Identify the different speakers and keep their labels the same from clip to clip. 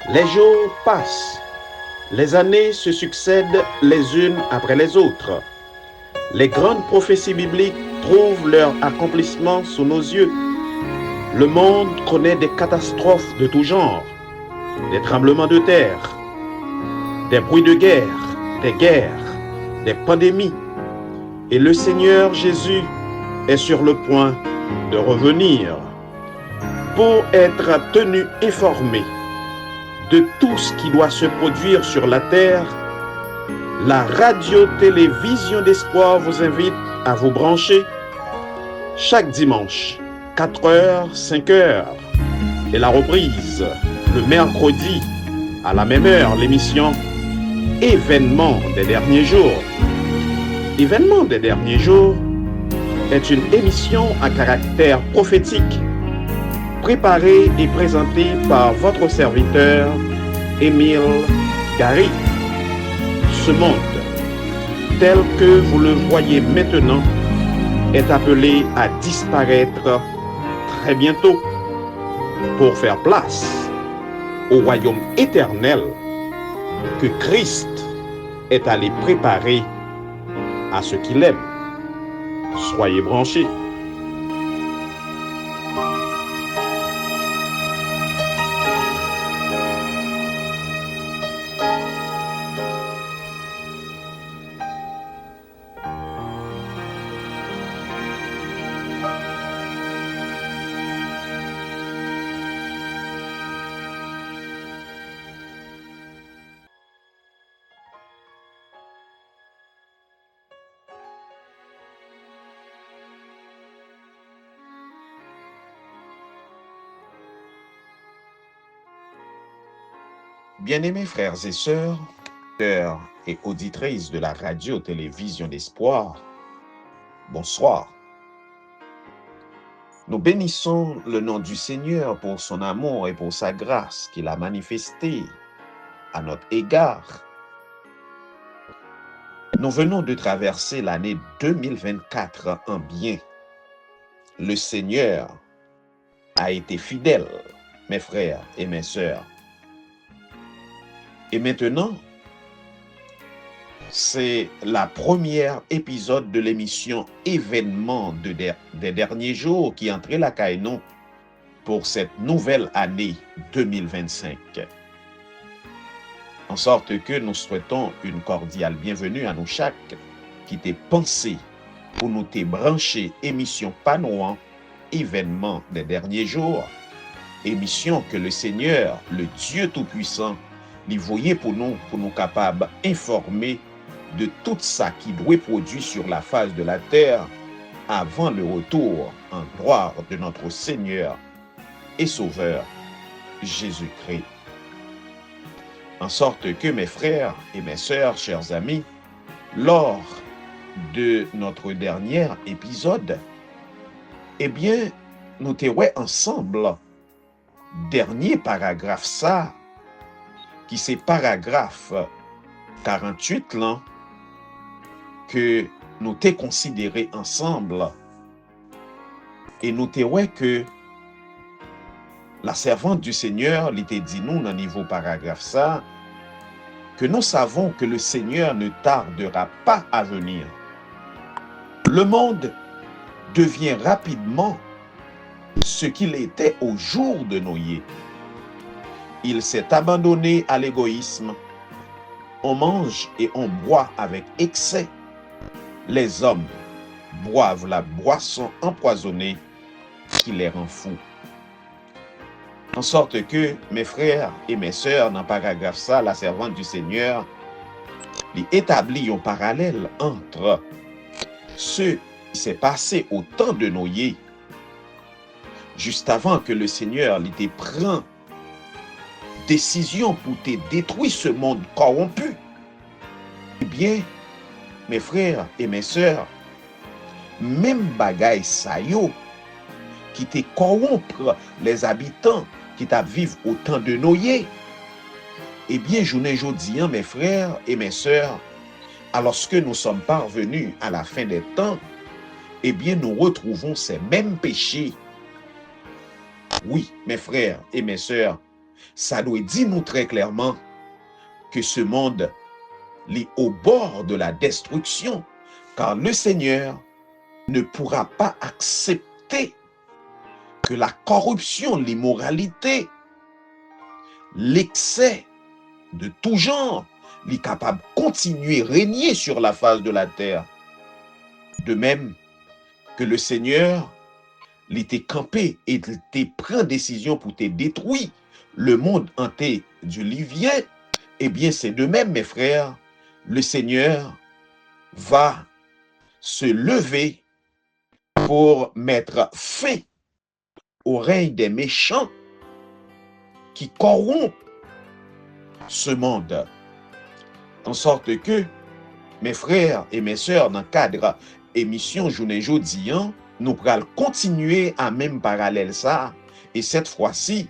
Speaker 1: Les jours passent, les années se succèdent les unes après les autres. Les grandes prophéties bibliques trouvent leur accomplissement sous nos yeux. Le monde connaît des catastrophes de tout genre, des tremblements de terre, des bruits de guerre, des pandémies. Et le Seigneur Jésus est sur le point de revenir pour être tenu informé de tout ce qui doit se produire sur la terre. La radio-télévision d'espoir vous invite à vous brancher chaque dimanche, 4h, 5h, et la reprise le mercredi à la même heure, l'émission Événements des derniers jours. Événements des derniers jours est une émission à caractère prophétique, préparée et présentée par votre serviteur Émile Gary. Ce monde, tel que vous le voyez maintenant, est appelé à disparaître très bientôt pour faire place au royaume éternel que Christ est allé préparer à ceux qui l'aiment. Soyez branchés. Bien-aimés frères et sœurs, auditeurs et auditrices de la radio-télévision d'espoir, bonsoir. Nous bénissons le nom du Seigneur pour son amour et pour sa grâce qu'il a manifestée à notre égard. Nous venons de traverser l'année 2024 en bien. Le Seigneur a été fidèle, mes frères et mes sœurs. Et maintenant, c'est la première épisode de l'émission Événements des derniers jours qui entrait la caïnon pour cette nouvelle année 2025. En sorte que nous souhaitons une cordiale bienvenue à nous chaque qui t'est pensé pour nous t'est branché émission Panouan, Événements des derniers jours, émission que le Seigneur, le Dieu Tout-Puissant, li voyait pour nous capables d'informer de tout ça qui doit produire sur la face de la terre avant le retour en gloire de notre Seigneur et Sauveur Jésus-Christ. En sorte que mes frères et mes sœurs, chers amis, lors de notre dernier épisode, eh bien, nous t'étions ensemble, dernier paragraphe ça, qui c'est paragraphe 48 là, que nous t'ai considéré ensemble et nous t'ai que la servante du Seigneur l'était dit nous dans niveau paragraphe ça, que nous savons que le Seigneur ne tardera pas à venir. Le monde devient rapidement ce qu'il était au jour de Noé. Il s'est abandonné à l'égoïsme. On mange et on boit avec excès. Les hommes boivent la boisson empoisonnée qui les rend fous. En sorte que, mes frères et mes sœurs, dans le paragraphe ça, la servante du Seigneur, il établit un parallèle entre ce qui s'est passé au temps de Noé, juste avant que le Seigneur l'ait prend décision pour te détruire ce monde corrompu. Eh bien, mes frères et mes sœurs, même bagay sa yo, qui te corrompre les habitants qui t'a vivre au temps de Noé, eh bien, journée jodi, mes frères et mes sœurs, alors que nous sommes parvenus à la fin des temps, eh bien, nous retrouvons ces mêmes péchés. Oui, mes frères et mes sœurs, ça doit dire nous très clairement que ce monde est au bord de la destruction, car le Seigneur ne pourra pas accepter que la corruption, l'immoralité, l'excès de tout genre, est capable de continuer à régner sur la face de la terre. De même que le Seigneur, il était campé et il te prend décision pour te détruire le monde hanté du Livien, eh bien c'est de même, mes frères, le Seigneur va se lever pour mettre fin au règne des méchants qui corrompent ce monde. En sorte que, mes frères et mes sœurs, dans le cadre émission Journée Jodi, nous pourrons continuer à même parallèle ça. Et cette fois-ci,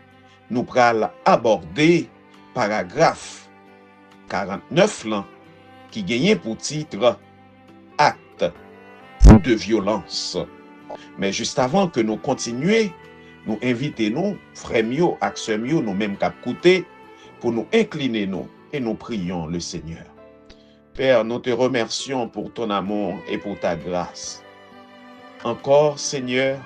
Speaker 1: nous pourrons aborder paragraphe 49 là, qui gagnait pour titre Acte de violence. Mais juste avant que nous continuions, nous invitons frères mio, axeurs mio, nous mêmes cap côté, pour nous incliner nous et nous prions le Seigneur. Père, nous te remercions pour ton amour et pour ta grâce. Encore, Seigneur,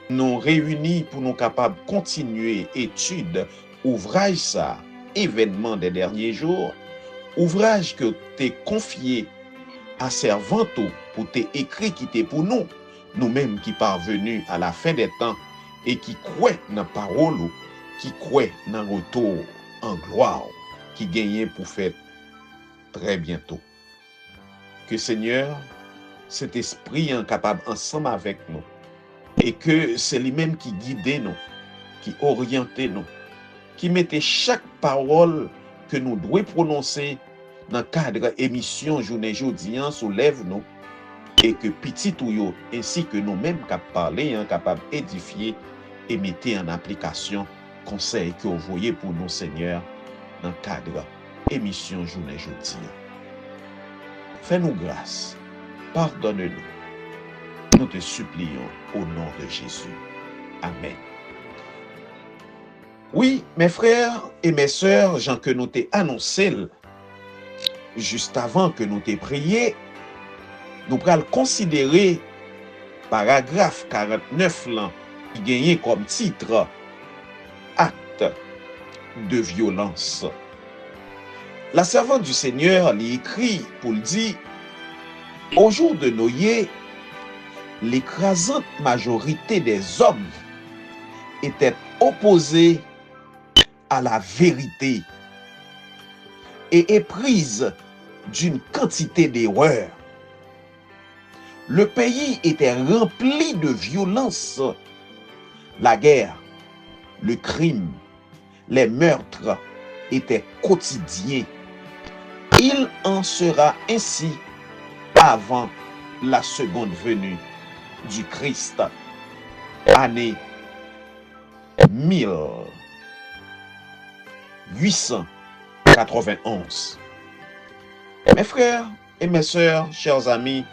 Speaker 1: nous réunis pour nous capables de continuer étude, ouvrage ça, événement des derniers jours, ouvrage que t'es confié à Servanto pour t'es écrit qui t'est pour nous, nous-mêmes qui parvenus à la fin des temps et qui croient dans la parole, qui croient dans le retour en gloire, qui gagnent pour faire très bientôt. Que Seigneur, cet esprit est capable ensemble avec nous et que c'est lui-même qui guide nous, qui oriente nous, qui mettait chaque parole que nous devons prononcer dans le cadre émission Journée Jodi soulève nous et que petit ou ainsi que nous-mêmes capables parler, capables d'édifier et mettre en application conseil que vous voyez pour nous, Seigneur, dans le cadre émission Journée Jodi. Fais-nous grâce, pardonne-nous. Nous te supplions au nom de Jésus. Amen. Oui, mes frères et mes sœurs, Jean que nous t'ai annoncé, juste avant que nous t'ai prié, nous allons considérer paragraphe 49 là, qui gagnait comme titre Acte de violence. La servante du Seigneur lui écrit pour le dire, au jour de Noé, l'écrasante majorité des hommes étaient opposés à la vérité et éprise d'une quantité d'erreurs. Le pays était rempli de violence. La guerre, le crime, les meurtres étaient quotidiens. Il en sera ainsi avant la seconde venue du Christ, année 1891. Mes frères et mes sœurs, chers amis,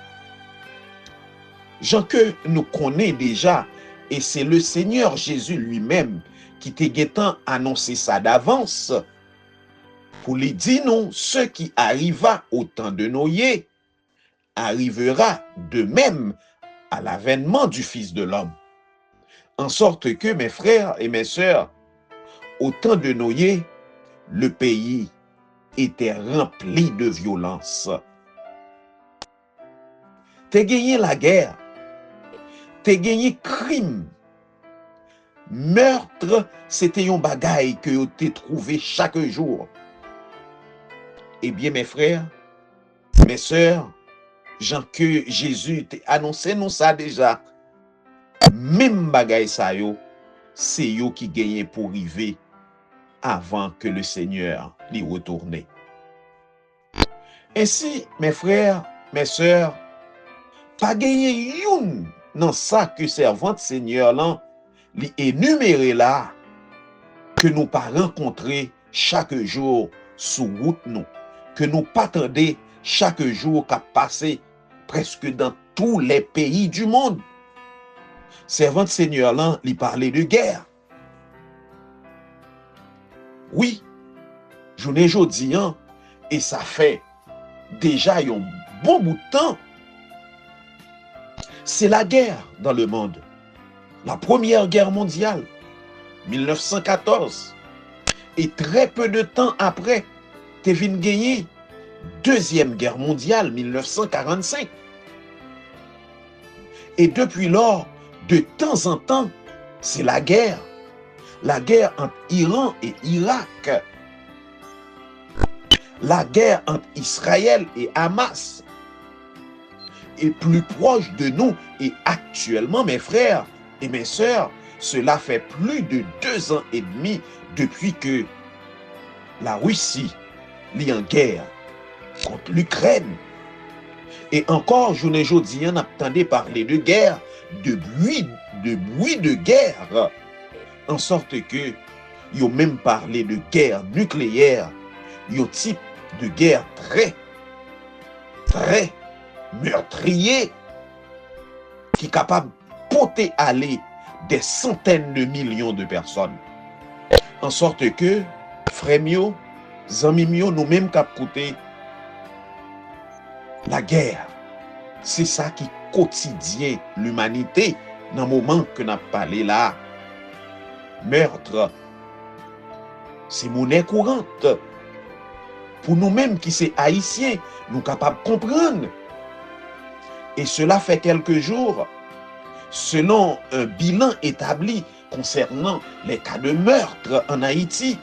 Speaker 1: Jean que nous connaissons déjà, et c'est le Seigneur Jésus lui-même qui t'a guettant annoncé ça d'avance, pour lui dire non, ce qui arriva au temps de Noé arrivera de même à l'avènement du Fils de l'homme. En sorte que, mes frères et mes sœurs, au temps de Noé, le pays était rempli de violence. T'as gagné la guerre, t'as gagné crime, meurtre, c'était un bagaille que t'as trouvé chaque jour. Eh bien, mes frères, mes sœurs, Jean que Jésus t'a annoncé nous ça déjà. Même bagaille ça yo, c'est yo qui gagne pour arriver avant que le Seigneur l'y retourne. Ainsi, mes frères, mes sœurs, pas gagner youn dans ça que servante Seigneur là, li énuméré là, que nous pas rencontrer chaque jour sous route nous, que nous pas attendre chaque jour qu'a passé presque dans tous les pays du monde. Servante Seigneur là, li parlait de guerre. Oui, je ne jodi an, et ça fait déjà un bon bout de temps. C'est la guerre dans le monde. La Première Guerre mondiale, 1914. Et très peu de temps après, t'es venu gagner Deuxième Guerre mondiale, 1945. Et depuis lors, de temps en temps, c'est la guerre. La guerre entre Iran et Irak. La guerre entre Israël et Hamas. Et plus proche de nous, et actuellement, mes frères et mes sœurs, cela fait plus de 2 ans et demi depuis que la Russie est en guerre contre l'Ukraine. Et encore, je ne jodi an attendait parler de guerre, de bruit de guerre, en sorte que yo même parlé de guerre nucléaire, yo type de guerre très meurtrier, qui est capable de porter aller des centaines de millions de personnes. En sorte que, frères mio, zanmi mio, nous même cap côté la guerre. C'est ça qui quotidien l'humanité dans le moment que nous avons parlé là. Meurtre, c'est monnaie courante. Pour nous-mêmes qui sommes haïtiens, nous sommes capables de comprendre. Et cela fait quelques jours, selon un bilan établi concernant les cas de meurtre en Haïti,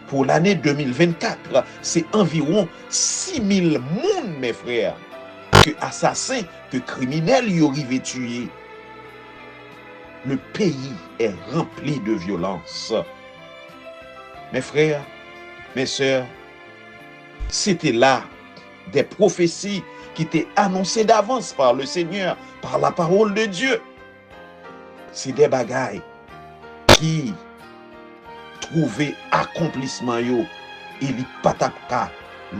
Speaker 1: pour l'année 2024, c'est environ 6000 personnes, mes frères, que assassins, que criminels y auraient tué. Le pays est rempli de violence. Mes frères, mes sœurs, c'était là des prophéties qui étaient annoncées d'avance par le Seigneur, par la parole de Dieu. C'est des bagailles qui trouvaient accomplissement yo, et li patapka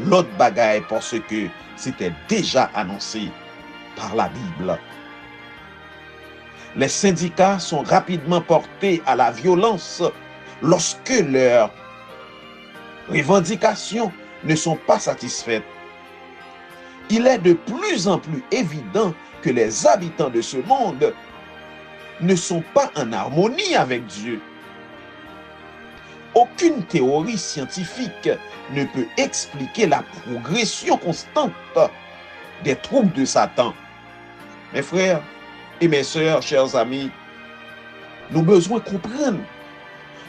Speaker 1: l'autre bagaille parce que c'était déjà annoncé par la Bible. Les syndicats sont rapidement portés à la violence lorsque leurs revendications ne sont pas satisfaites. Il est de plus en plus évident que les habitants de ce monde ne sont pas en harmonie avec Dieu. Aucune théorie scientifique ne peut expliquer la progression constante des troupes de Satan. Mes frères et mes sœurs, chers amis, nous avons besoin de comprendre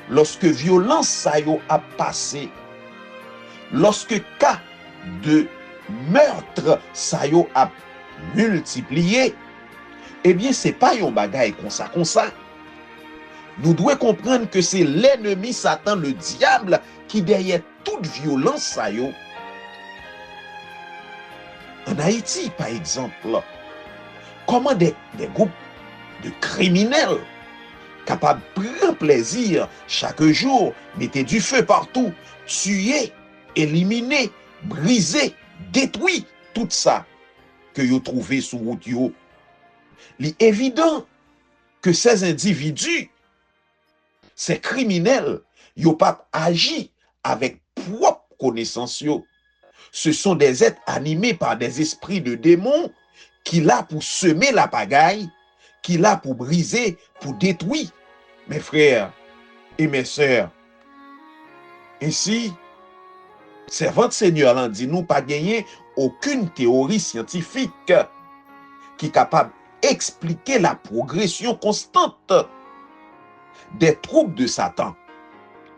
Speaker 1: lorsque violence ça yo a passé, lorsque cas de meurtre ça yo a multiplié, eh bien c'est pas un bagaille comme ça. Nous devons comprendre que c'est l'ennemi Satan, le diable, qui derrière toute violence ça yo. En Haïti, par exemple, comment des groupes de criminels capables de prendre plaisir chaque jour, mettre du feu partout, tuer, éliminer, briser, détruire tout ça que vous trouvez sous route yo. Il est évident que ces individus, ces criminels, yo pas agi avec propre connaissance yo. Ce sont des êtres animés par des esprits de démons qui là pour semer la pagaille, qui là pour briser, pour détruire. Mes frères et mes sœurs, ainsi, servante Seigneur l'en dit nous pas gagner aucune théorie scientifique qui est capable d'expliquer la progression constante des troupes de Satan.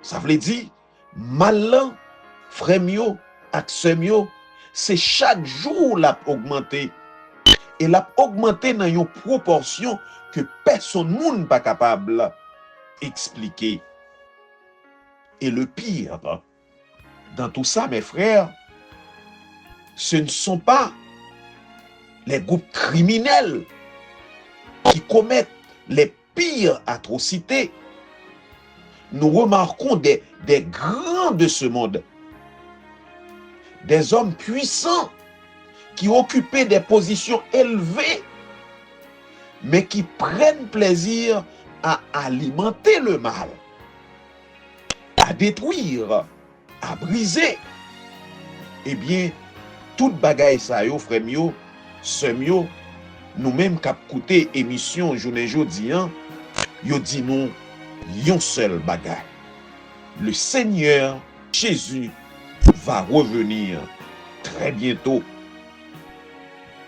Speaker 1: Ça veut dire, malin, frémio, axemio, c'est chaque jour l'a augmenté. Et l'a augmenté dans une proportion que personne monde pas capable d'expliquer. Et le pire, dans tout ça, mes frères, ce ne sont pas les groupes criminels qui commettent les pires atrocités. Nous remarquons des grands de ce monde, des hommes puissants qui occupaient des positions élevées, mais qui prennent plaisir à alimenter le mal. à détruire, à briser. Eh bien, toute bagaille ça yo, frère mio, sœur mio, nous-mêmes qui écouté émission journée jodi an, yo dit nous yon seul bagaille. Le Seigneur Jésus va revenir très bientôt.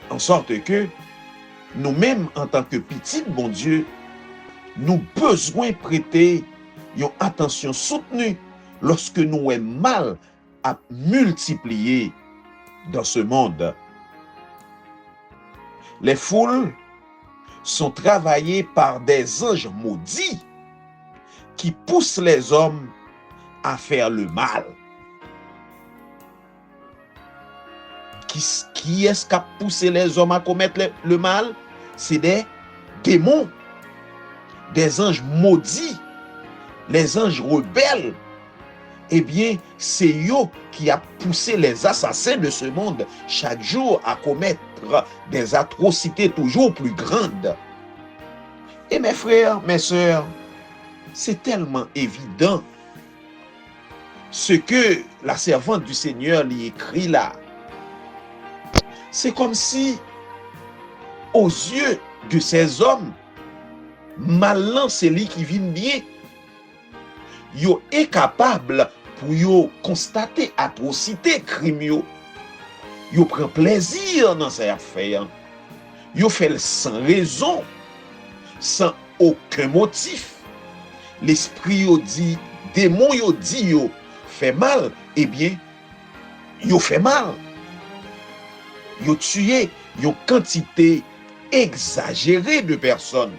Speaker 1: En sorte que nous-mêmes, en tant que petits, bon Dieu, nous besoin prêter une attention soutenue lorsque nous avons mal à multiplier dans ce monde. Les foules sont travaillées par des anges maudits qui poussent les hommes à faire le mal. Qui est-ce qui a poussé les hommes à commettre le mal? C'est des démons, des anges maudits, les anges rebelles. Eh bien, c'est eux qui a poussé les assassins de ce monde chaque jour à commettre des atrocités toujours plus grandes. Et mes frères, mes sœurs, c'est tellement évident ce que la servante du Seigneur lui écrit là. C'est comme si, aux yeux de ces hommes, malin c'est lui qui vient bien. Yo est capable pour yo constater atrocité, crime yo. Yo prend plaisir dans ces affaires. Yo fait sans raison, sans aucun motif. L'esprit yo dit, démon yo dit yo fait mal, eh bien, yo fait mal. Yo tué une quantité exagérée de personnes,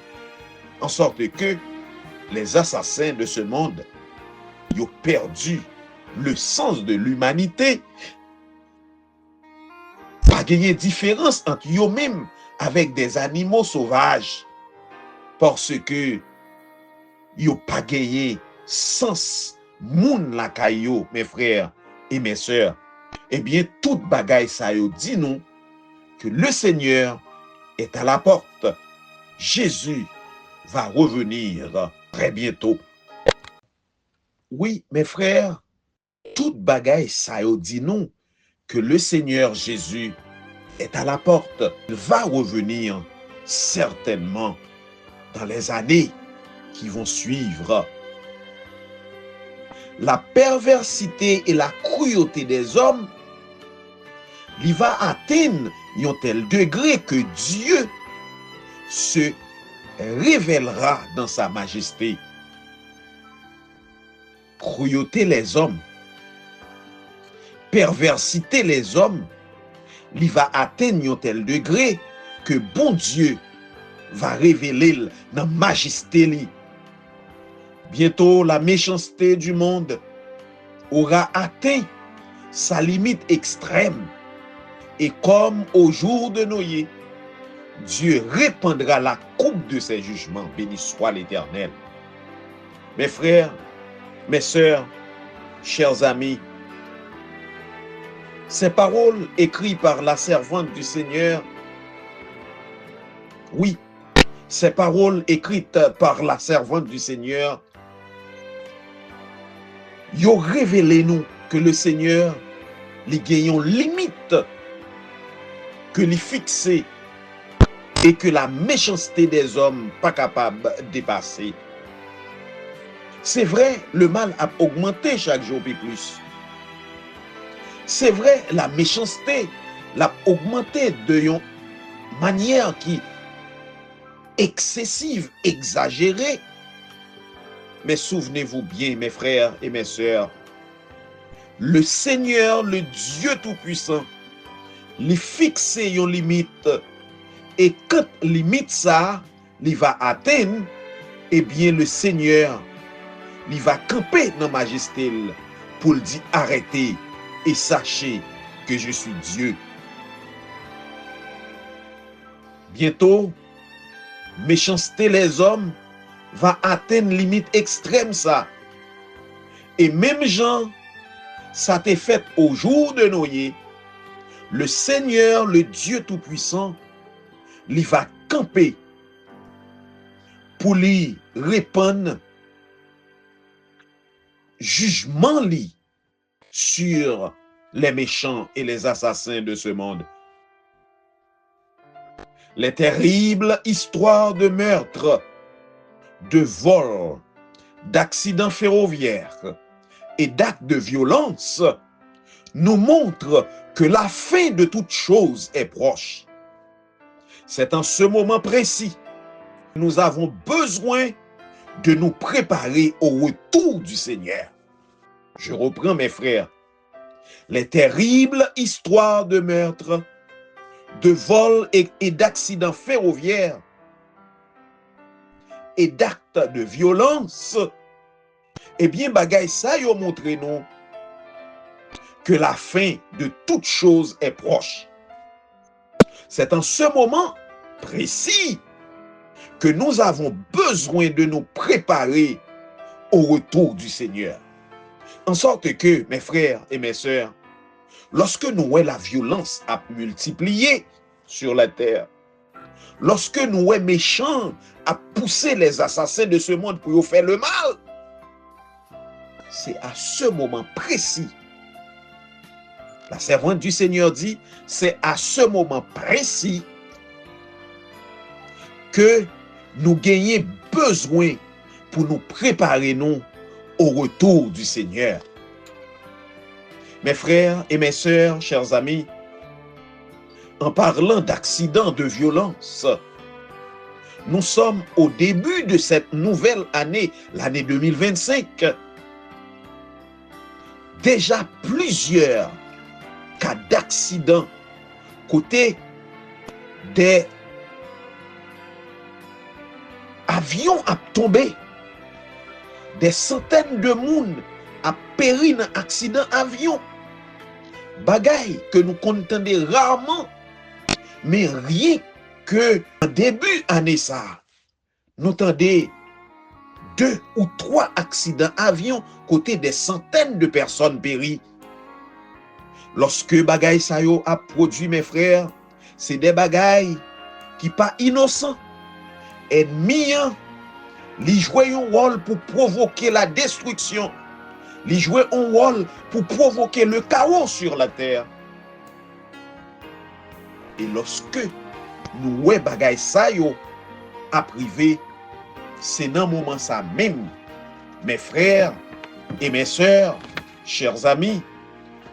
Speaker 1: en sorte que les assassins de ce monde ont perdu le sens de l'humanité. Pas gagner différence entre eux-mêmes avec des animaux sauvages, parce que yo pas gagné sens moun la kayo, mes frères et mes sœurs. Eh bien, toute bagaille ça yo dit nous que le Seigneur est à la porte. Jésus va revenir très bientôt. Oui, mes frères, toute bagaille ça yo dit nous que le Seigneur Jésus est à la porte. Il va revenir certainement dans les années qui vont suivre. La perversité et la cruauté des hommes, il va atteindre un tel degré que Dieu se révélera dans sa majesté. Cruauté les hommes, perversité les hommes, il va atteindre un tel degré que bon Dieu va révéler dans majesté. Bientôt, la méchanceté du monde aura atteint sa limite extrême. Et comme au jour de Noé, Dieu répandra la coupe de ses jugements. Béni soit l'Éternel. Mes frères, mes sœurs, chers amis, ces paroles écrites par la servante du Seigneur, oui, ces paroles écrites par la servante du Seigneur, yo révélé nous que le Seigneur li gagne limite que li fixé et que la méchanceté des hommes pas capable de dépasser. C'est vrai, le mal a augmenté chaque jour plus. C'est vrai, la méchanceté l'a augmenté de une manière qui excessive, exagérée. Mais souvenez-vous bien, mes frères et mes sœurs, le Seigneur, le Dieu Tout-Puissant, il fixe une limite. Et quand limite ça, il va atteindre, eh bien le Seigneur, il va camper dans majesté pour le dire arrêtez et sachez que je suis Dieu. Bientôt, méchanceté les hommes va atteindre limite extrême ça. Et même Jean, ça t'est fait au jour de Noé, le Seigneur, le Dieu Tout-Puissant, il va camper pour lui répondre jugement li sur les méchants et les assassins de ce monde. Les terribles histoires de meurtres, de vols, d'accidents ferroviaires et d'actes de violence nous montrent que la fin de toute chose est proche. C'est en ce moment précis que nous avons besoin de nous préparer au retour du Seigneur. Je reprends mes frères. Les terribles histoires de meurtres, de vols et d'accidents ferroviaires et d'actes de violence, eh bien, bagay ça yo montre nous que la fin de toute chose est proche. C'est en ce moment précis que nous avons besoin de nous préparer au retour du Seigneur. En sorte que, mes frères et mes sœurs, lorsque nous voyons la violence à multiplier sur la terre, lorsque nous voyons méchants à pousser les assassins de ce monde pour faire le mal, c'est à ce moment précis, la servante du Seigneur dit, c'est à ce moment précis que nous gagnons besoin pour nous préparer nous au retour du Seigneur. Mes frères et mes sœurs, chers amis, en parlant d'accidents de violence, nous sommes au début de cette nouvelle année, l'année 2025. Déjà plusieurs cas d'accidents côté des avions à tomber, des centaines de monde a péri dans accident avion. Bagay que nous contendons rarement, mais rien que en début année ça, nous entendons 2 ou 3 accidents avion côté des centaines de personnes péri. Lorsque bagay sa yo a produit, mes frères, c'est des bagay qui pas innocents. Ennemis, li jouent un rôle pour provoquer la destruction. Li jouent un rôle pour provoquer le chaos sur la terre. Et lorsque nous voyons bagay sa yo a privé, c'est dans le moment ça même, mes frères et mes sœurs, chers amis,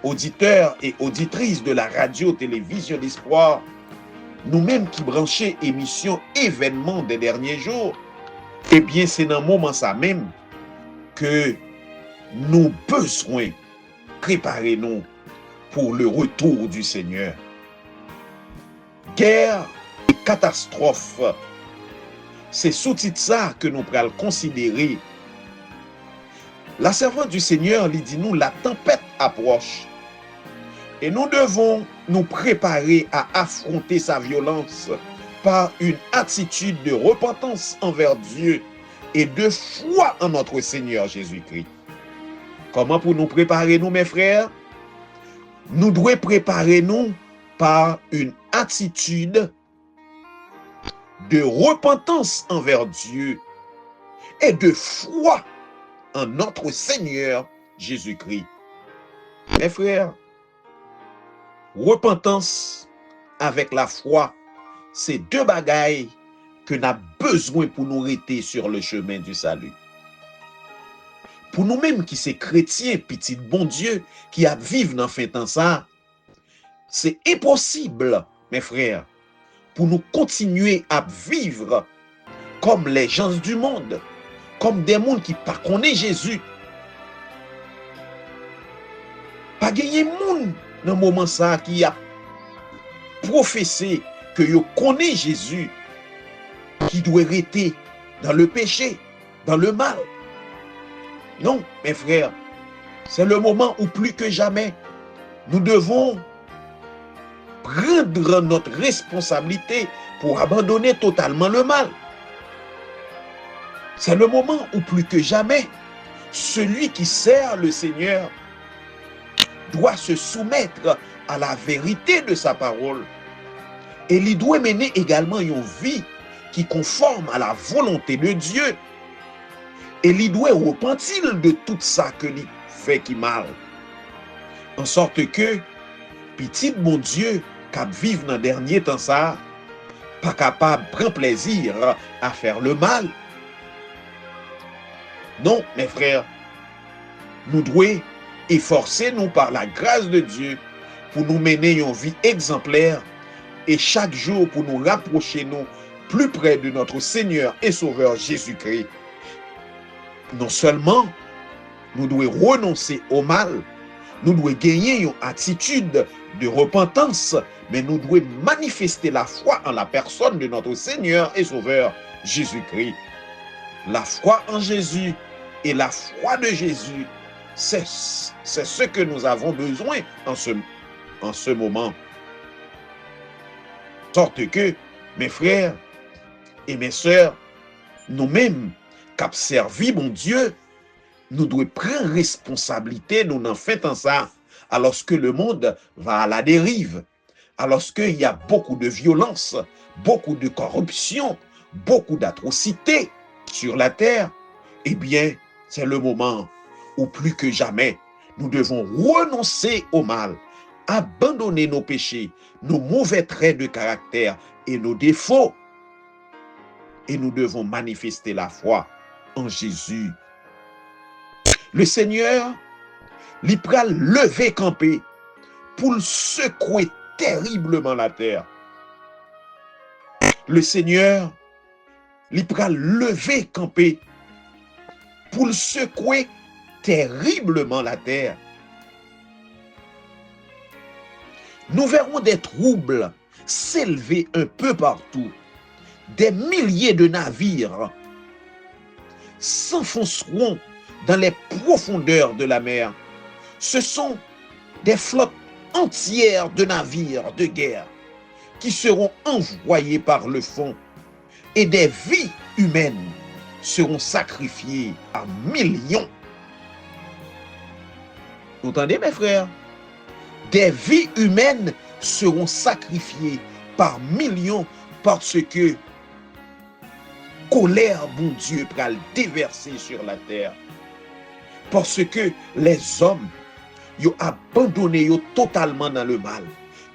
Speaker 1: auditeurs et auditrices de la radio-télévision d'Espoir, nous-mêmes qui branchons émission événements des derniers jours, eh bien c'est dans le moment ça même que nous besoin préparer nous pour le retour du Seigneur. Guerre et catastrophe, c'est sous-titre ça que nous pourrons considérer. La servante du Seigneur lui dit nous, la tempête approche. Et nous devons nous préparer à affronter sa violence par une attitude de repentance envers Dieu et de foi en notre Seigneur Jésus-Christ. Comment pour nous préparer nous, mes frères? Nous devons préparer nous par une attitude de repentance envers Dieu et de foi en notre Seigneur Jésus-Christ. Mes frères, repentance avec la foi, c'est 2 bagailles que nous avons besoin pour nous rester sur le chemin du salut. Pour nous-mêmes qui sommes chrétiens, petit bon Dieu, qui a vivre dans fin temps ça, c'est impossible, mes frères, pour nous continuer à vivre comme les gens du monde, comme des mondes qui ne connaissent pas Jésus. Pas gagner monde dans le moment ça qui a professé que yo connaît Jésus, qui doit rester dans le péché, dans le mal. Non, mes frères, c'est le moment où plus que jamais, nous devons prendre notre responsabilité pour abandonner totalement le mal. C'est le moment où plus que jamais, celui qui sert le Seigneur doit se soumettre à la vérité de sa parole. Et il doit mener également une vie qui conforme à la volonté de Dieu. Et li doit repentir de tout ça que li fait qui mal. En sorte que, petit bon Dieu, cap vivre dans dernier temps ça, pas capable de prendre plaisir à faire le mal. Non, mes frères, nous devons efforcer nous par la grâce de Dieu pour nous mener une vie exemplaire et chaque jour pour nous rapprocher nous plus près de notre Seigneur et Sauveur Jésus-Christ. Non seulement nous devons renoncer au mal, nous devons gagner une attitude de repentance, mais nous devons manifester la foi en la personne de notre Seigneur et Sauveur Jésus-Christ. La foi en Jésus et la foi de Jésus, c'est ce que nous avons besoin en ce moment. De sorte que, mes frères et mes sœurs, nous-mêmes, cap servi bon Dieu, nous devons prendre responsabilité, nous n'en faisons ça, alors que le monde va à la dérive, alors qu'il y a beaucoup de violence, beaucoup de corruption, beaucoup d'atrocités sur la terre. Eh bien, c'est le moment où plus que jamais, nous devons renoncer au mal, abandonner nos péchés, nos mauvais traits de caractère et nos défauts. Et nous devons manifester la foi en Jésus. Le Seigneur, il pral lever camper pour secouer terriblement la terre. Le Seigneur, il pral lever camper pour secouer terriblement la terre. Nous verrons des troubles s'élever un peu partout. Des milliers de navires s'enfonceront dans les profondeurs de la mer. Ce sont des flottes entières de navires de guerre qui seront envoyés par le fond et des vies humaines seront sacrifiées par millions. Vous entendez, mes frères? Des vies humaines seront sacrifiées par millions parce que colère, bon Dieu, pral déverser sur la terre. Parce que les hommes, ils ont abandonné totalement dans le mal.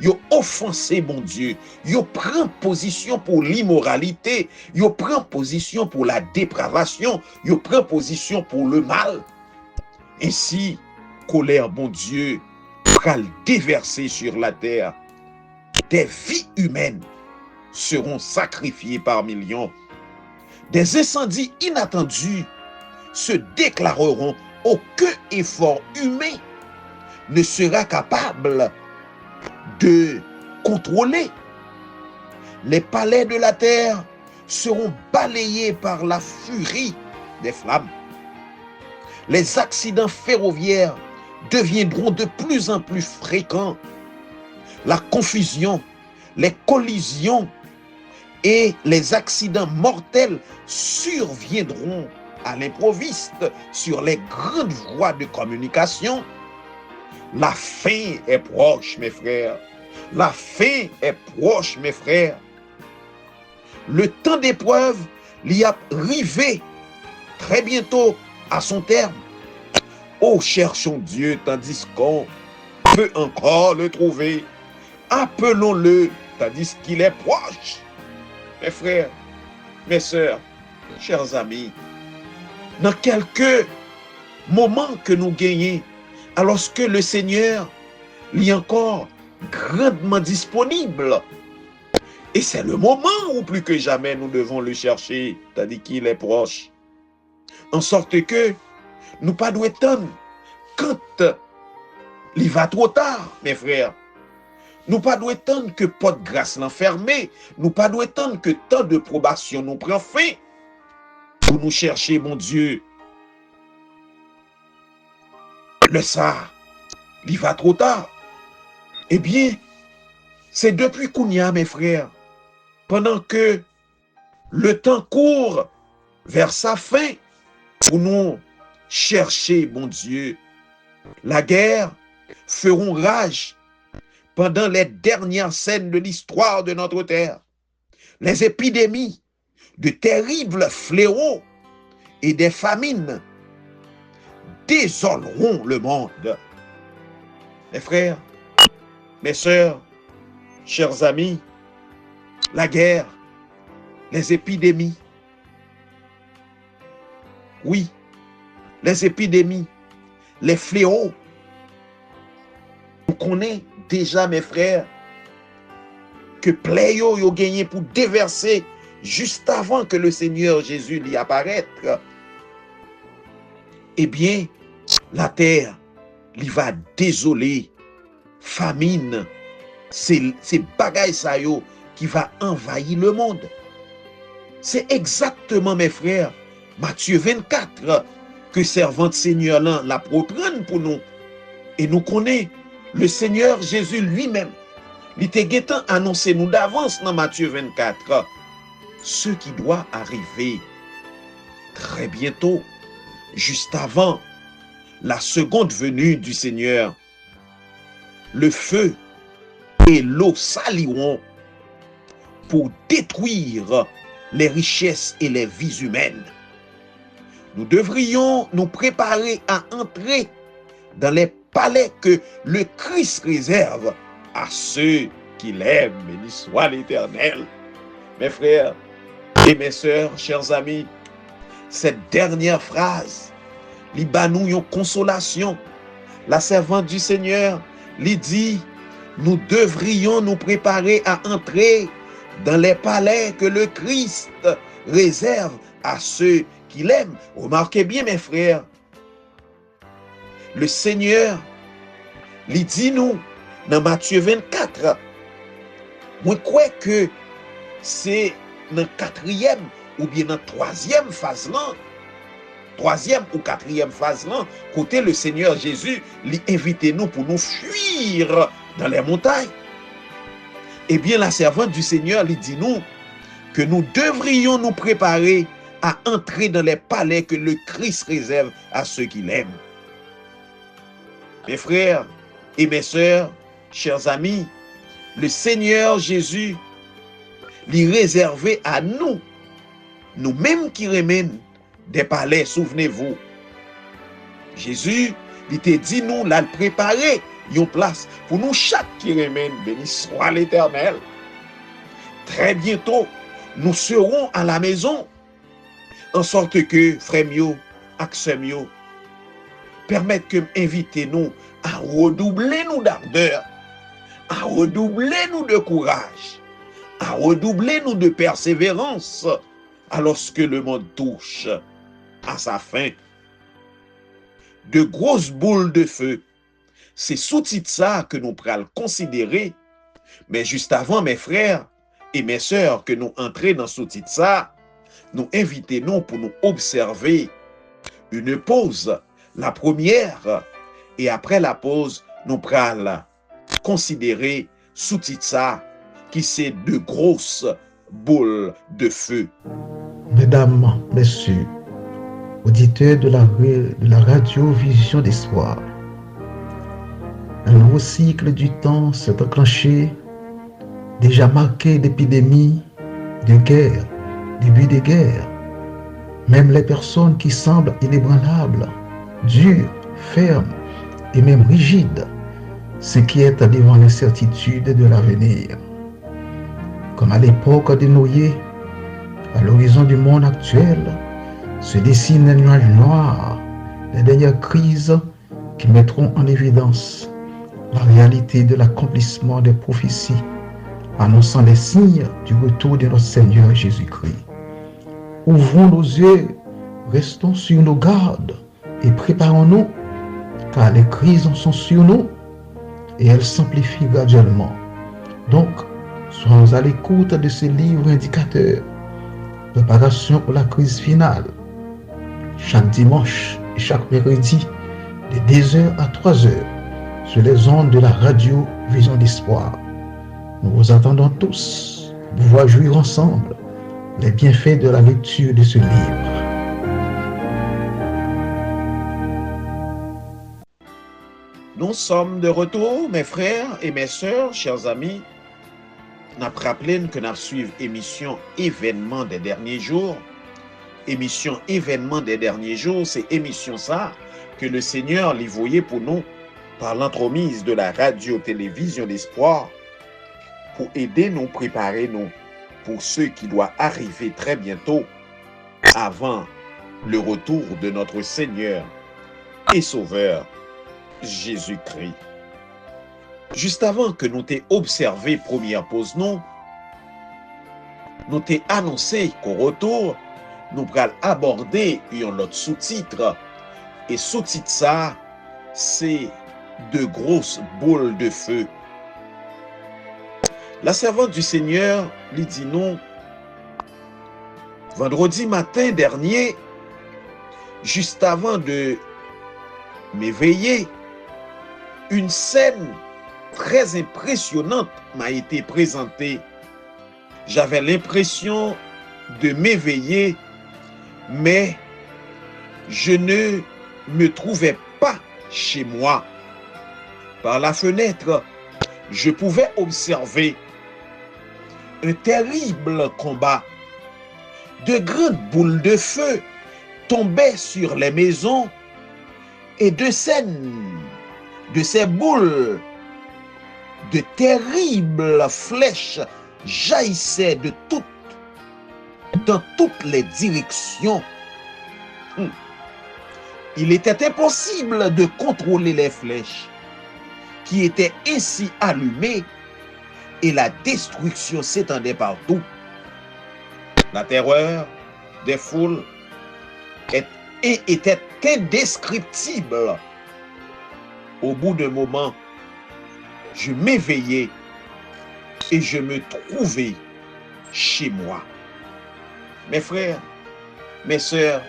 Speaker 1: Ils ont offensé mon Dieu. Ils prennent position pour l'immoralité. Ils prennent position pour la dépravation. Ils prennent position pour le mal. Ainsi, colère, bon Dieu, pral déverser sur la terre. Des vies humaines seront sacrifiées par millions. Des incendies inattendus se déclareront. Aucun effort humain ne sera capable de contrôler. Les palais de la terre seront balayés par la furie des flammes. Les accidents ferroviaires deviendront de plus en plus fréquents. La confusion, les collisions et les accidents mortels surviendront à l'improviste sur les grandes voies de communication. La fin est proche, mes frères. La fin est proche, mes frères. Le temps d'épreuve l'y a arrivé très bientôt à son terme. Oh, cherchons Dieu tandis qu'on peut encore le trouver. Appelons-le tandis qu'il est proche. Mes frères, mes sœurs, chers amis, dans quelques moments que nous gagnons, alors que le Seigneur est encore grandement disponible. Et c'est le moment où plus que jamais nous devons le chercher, tandis qu'il est proche. En sorte que nous ne devons pas attendre quand il va trop tard, mes frères. Nous ne devons pas attendre que porte grâce l'enfermer. Nous ne devons pas attendre que temps de probation nous prend fin pour nous chercher, mon Dieu. Le ça, il va trop tard. Eh bien, c'est depuis Kounia, mes frères, pendant que le temps court vers sa fin, pour nous chercher, mon Dieu. La guerre feront rage pendant les dernières scènes de l'histoire de notre terre. Les épidémies, de terribles fléaux et des famines désoleront le monde. Mes frères, mes sœurs, chers amis, la guerre, les épidémies, oui, les épidémies, les fléaux, on connaît déjà, mes frères, que Pléio yo gagné pour déverser juste avant que le Seigneur Jésus l'y apparaître. Eh bien, la terre l'y va désoler, famine, c'est bagaille ça yo qui va envahir le monde. C'est exactement, mes frères, Matthieu 24, que servante Seigneur là la reprendre pour nous. Et nous connaissons le Seigneur Jésus lui-même. Il était annoncé nous d'avance dans Matthieu 24 ce qui doit arriver très bientôt, juste avant la seconde venue du Seigneur. Le feu et l'eau saliront pour détruire les richesses et les vies humaines. Nous devrions nous préparer à entrer dans les palais que le Christ réserve à ceux qui l'aiment. Béni soit l'Éternel. Mes frères et mes sœurs, chers amis, cette dernière phrase, li ba nou yon consolation. La servante du Seigneur lui dit, nous devrions nous préparer à entrer dans les palais que le Christ réserve à ceux qui l'aiment. Remarquez bien, mes frères, le Seigneur lui dit nous, dans Matthieu 24, moi crois que c'est dans la quatrième ou bien dans la troisième phase là, troisième ou quatrième phase là, côté le Seigneur Jésus lui invite nous pour nous fuir dans les montagnes. Eh bien, la servante du Seigneur lui dit nous que nous devrions nous préparer à entrer dans les palais que le Christ réserve à ceux qui l'aiment. Mes frères et mes sœurs, chers amis, le Seigneur Jésus lui réservé à nous, nous-mêmes qui remènent des palais, souvenez-vous. Jésus, il te dit nous, l'a préparé une place pour nous chaque qui remène, béni soit l'Éternel. Très bientôt, nous serons à la maison, en sorte que, frère mio, accès mio, permettent que invitez nous à redoubler nous d'ardeur, à redoubler nous de courage, à redoubler nous de persévérance, alors que le monde touche à sa fin. De grosses boules de feu, c'est sous-titre ça que nous pourrons considérer, mais juste avant, mes frères et mes sœurs, que nous entrions dans sous-titre ça, nous invitons pour nous observer une pause, la première, et après la pause, nous pourrons considérer sous-titre ça, qui c'est de grosses boules de feu.
Speaker 2: Mesdames, Messieurs, auditeurs de la radio Vision d'Espoir, un nouveau cycle du temps s'est enclenché, déjà marqué d'épidémies, de guerres, début des guerres. Même les personnes qui semblent inébranlables, dures, fermes et même rigides, s'inquiètent devant l'incertitude de l'avenir. Comme à l'époque de Noé, à l'horizon du monde actuel, se dessinent un nuage noir, les dernières crises qui mettront en évidence la réalité de l'accomplissement des prophéties, annonçant les signes du retour de notre Seigneur Jésus-Christ. Ouvrons nos yeux, restons sur nos gardes et préparons-nous, car les crises sont sur nous et elles s'amplifient graduellement. Donc, soyons à l'écoute de ce livre indicateur, préparation pour la crise finale, chaque dimanche et chaque mercredi, de 2h à 3h, sur les ondes de la radio Vision d'Espoir. Nous vous attendons tous pour pouvoir jouir ensemble les bienfaits de la lecture de ce livre.
Speaker 1: Nous sommes de retour, mes frères et mes sœurs, chers amis. Nous rappelons que nous suivons l'émission Événements des derniers jours émission événement des derniers jours, c'est émission ça que le Seigneur l'y voyait pour nous par l'entremise de la radio-télévision d'espoir pour aider nous, préparer nous pour ce qui doit arriver très bientôt avant le retour de notre Seigneur et Sauveur Jésus-Christ. Juste avant que nous t'ayons observé première pause, nous t'ayons annoncé qu'au retour, nous allons aborder un autre sous-titre. Et sous-titre ça, c'est de grosses boules de feu. La servante du Seigneur lui dit non. Vendredi matin dernier, juste avant de m'éveiller, une scène très impressionnante m'a été présentée. J'avais l'impression de m'éveiller, mais je ne me trouvais pas chez moi. Par la fenêtre, je pouvais observer un terrible combat. De grandes boules de feu tombaient sur les maisons et de ces boules, de terribles flèches jaillissaient dans toutes les directions. Il était impossible de contrôler les flèches qui étaient ainsi allumées et la destruction s'étendait partout. La terreur des foules était indescriptible. Au bout d'un moment, je m'éveillais et je me trouvais chez moi. Mes frères, mes sœurs,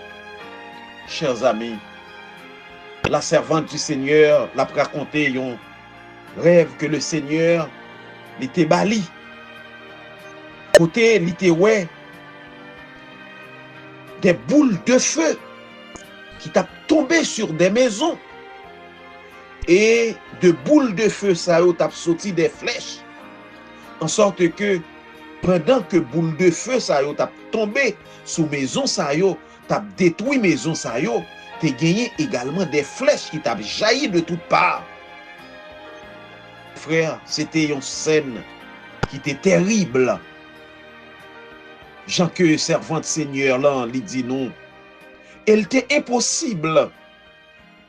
Speaker 1: chers amis, la servante du Seigneur l'a raconté un rêve que le Seigneur l'était bali. Côté l'était ouais des boules de feu qui t'a tombé sur des maisons et de boules de feu ça y t'a sorti des flèches en sorte que pendant que boules de feu ça y t'a tombé sous maison ça y t'a détruit maison ça y t'as gagné également des flèches qui t'a jailli de toutes parts. Frère, c'était une scène qui était terrible. Jean que servante Seigneur là, lui dit non. Elle était impossible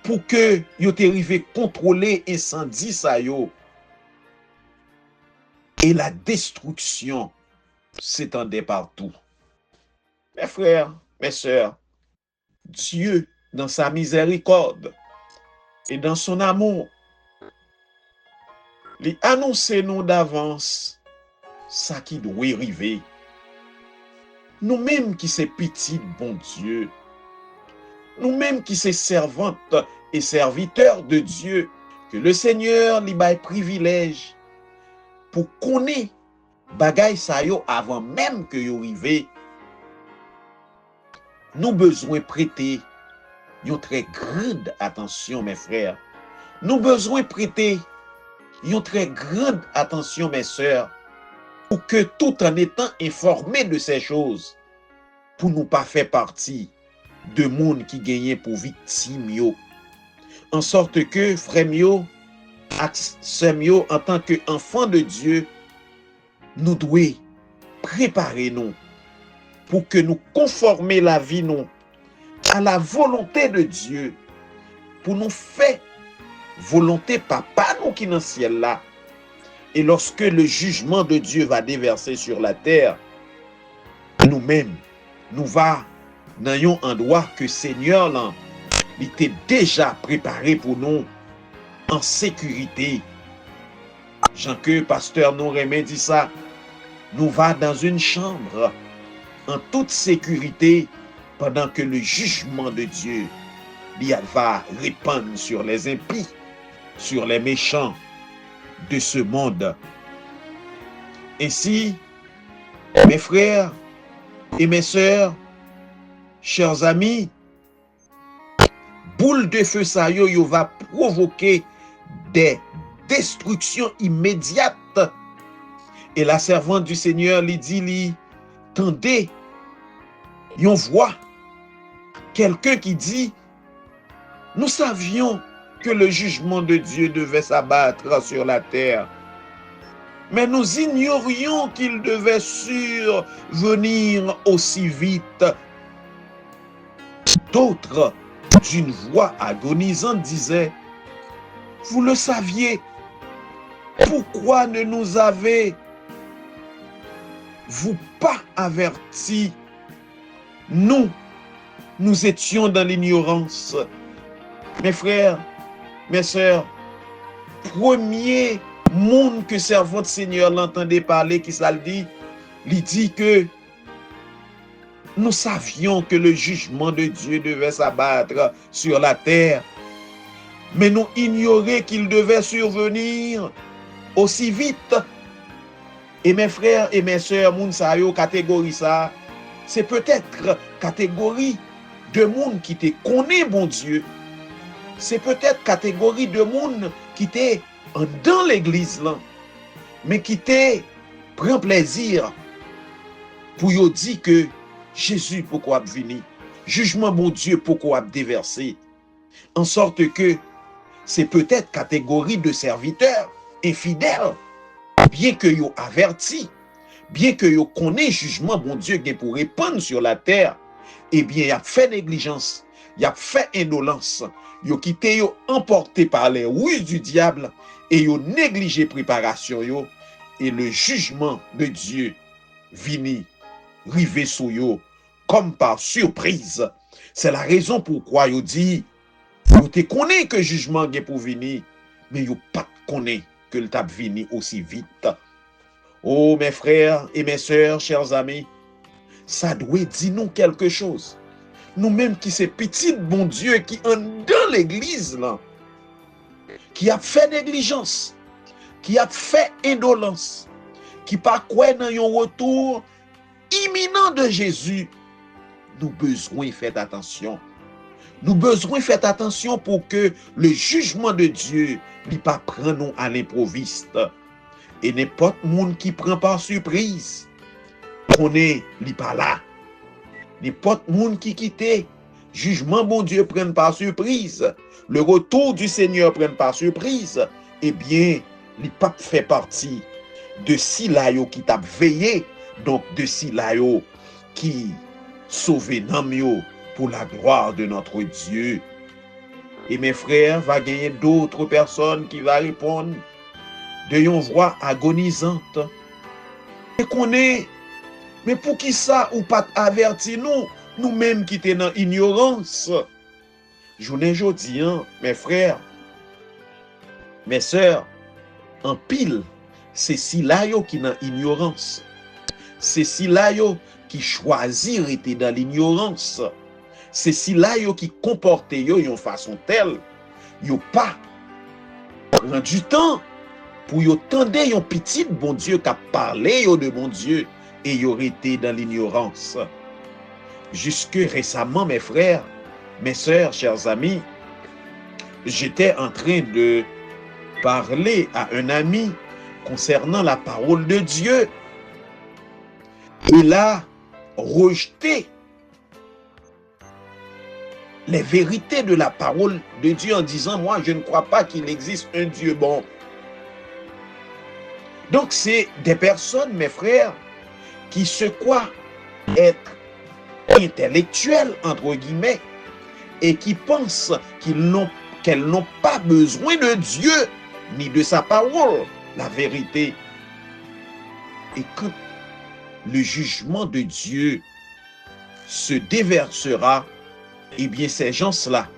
Speaker 1: pour que yo te arrivé contrôler incendie ça yo. Et la destruction s'étendait partout. Mes frères, mes sœurs, Dieu, dans sa miséricorde et dans son amour, il annonce nous d'avance ça qui doit arriver. Nous-mêmes qui sommes petits, bon Dieu, nous-mêmes qui sommes servantes et serviteurs de Dieu, que le Seigneur lui baille privilège pour connaître bagay sa yo avant même que yo arrive. Nous besoin prêter une très grande attention, mes frères. Nous besoin prêter une très grande attention, mes sœurs, pour que tout en étant informés de ces choses, pour nous pas faire partie de monde qui gagnait pour victime yo. En sorte que frère yo, sœur yo, en tant qu'enfants de Dieu, nous devons préparer nous pour que nous conformer la vie nous à la volonté de Dieu, pour nous faire volonté papa nous qui dans le ciel là. Et lorsque le jugement de Dieu va déverser sur la terre, nous-mêmes, nous va dans un endroit que Seigneur là, il était déjà préparé pour nous en sécurité. Jean que pasteur nous remet dit ça, nous va dans une chambre en toute sécurité pendant que le jugement de Dieu il va répandre sur les impies, sur les méchants de ce monde. Ainsi, mes frères et mes sœurs, chers amis, boule de feu ça yo va provoquer des destructions immédiates. Et la servante du Seigneur lui dit, tendez, yon voix quelqu'un qui dit, nous savions que le jugement de Dieu devait s'abattre sur la terre, mais nous ignorions qu'il devait survenir aussi vite. D'autres, d'une voix agonisante, disaient, vous le saviez, pourquoi ne nous avez-vous pas avertis? Nous étions dans l'ignorance. Mes frères, mes sœurs, premier monde que servant de Seigneur l'entendait parler, qui ça le dit? Il dit que nous savions que le jugement de Dieu devait s'abattre sur la terre, mais nous ignorions qu'il devait survenir aussi vite. Et mes frères et mes sœurs, moun sa yo, catégorie ça, c'est peut-être catégorie de monde qui te connaît bon Dieu. C'est peut-être catégorie de monde qui te dans l'église là, mais qui te prend plaisir pour yo dire que Jésus pourquoi venir, jugement bon Dieu pourquoi déverser, en sorte que c'est peut-être catégorie de serviteurs infidèles, bien que yo averti, bien que yo connaît jugement bon Dieu qui pour répandre sur la terre, eh bien y a fait négligence, y a fait indolence, yo quitté yo emporté par les ruses du diable et yo négligé préparation yo, et le jugement de Dieu vini rivé sur yo comme par surprise. C'est la raison pourquoi yo dit yo te connaît que jugement est pour venir, mais yo pas connaît que le tap vini aussi vite. Oh mes frères et mes sœurs, chers amis, ça doit dire nous quelque chose. Nous-mêmes qui c'est petit bon Dieu qui en dans l'église là, qui a fait négligence, qui a fait indolence, qui pas quoi dans un retour imminent de Jésus, nous besoin faire attention. Nous besoin faire attention pour que le jugement de Dieu ne pas prendre nous à l'improviste. Et n'importe monde qui prend par surprise, qu'on est pas là. N'importe monde qui quitte, jugement bon Dieu prenne par surprise, le retour du Seigneur prenne par surprise, eh bien, il pas fait partie de si là qui t'a veillé, donc de si là qui sauve nam pour la gloire de notre Dieu. Et mes frères, va gagner d'autres personnes qui va répondre de une voix agonisante. Et qu'on est, mais pour qui ça ou pas averti nous-mêmes qui sommes dans l'ignorance. Journée jodi, mes frères, mes sœurs, en pile, c'est si là qui dans l'ignorance. C'est si là qui choisir rester dans l'ignorance. C'est si là qui comporte yon façon telle, yo pas prend du temps pour yo tendre yon petit bon Dieu qui a parlé de bon Dieu et yo été dans l'ignorance. Jusque récemment, mes frères, mes sœurs, chers amis, j'étais en train de parler à un ami concernant la parole de Dieu. Il a rejeté les vérités de la parole de Dieu en disant, moi, je ne crois pas qu'il existe un Dieu bon. Donc, c'est des personnes, mes frères, qui se croient être intellectuelles, entre guillemets, et qui pensent qu'elles n'ont pas besoin de Dieu, ni de sa parole, la vérité. Et quand le jugement de Dieu se déversera, eh bien, ces gens-là,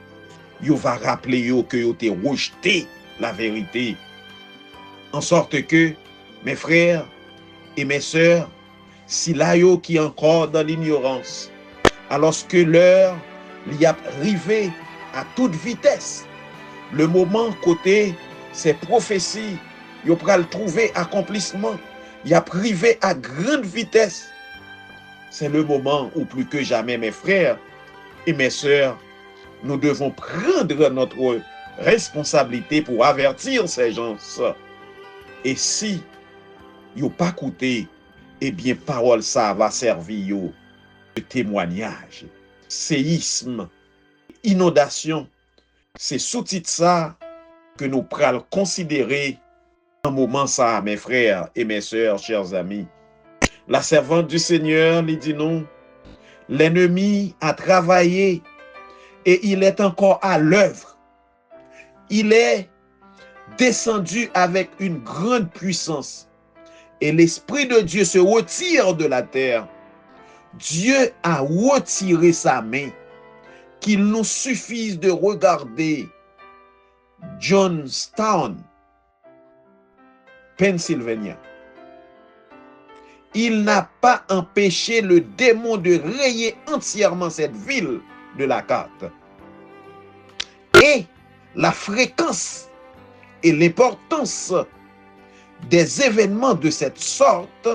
Speaker 1: ils vont rappeler que ils ont rejeté la vérité. En sorte que, mes frères et mes sœurs, si là, qui est encore dans l'ignorance, alors que l'heure y a arrivé à toute vitesse, le moment côté ces prophéties, ils vont trouver accomplissement, il a privé à grande vitesse. C'est le moment où plus que jamais, mes frères et mes sœurs, nous devons prendre notre responsabilité pour avertir ces gens. Et si ils n'ont pas écouté, eh bien, parole ça va servir de témoignage. séisme, inondation. C'est sous-titre ça que nous pral considérer un moment ça, mes frères et mes sœurs, chers amis. La servante du Seigneur lui dit non, l'ennemi a travaillé et il est encore à l'œuvre. Il est descendu avec une grande puissance et l'Esprit de Dieu se retire de la terre. Dieu a retiré sa main, qu'il nous suffise de regarder Johnstown, Pennsylvania. Il n'a pas empêché le démon de rayer entièrement cette ville de la carte. Et la fréquence et l'importance des événements de cette sorte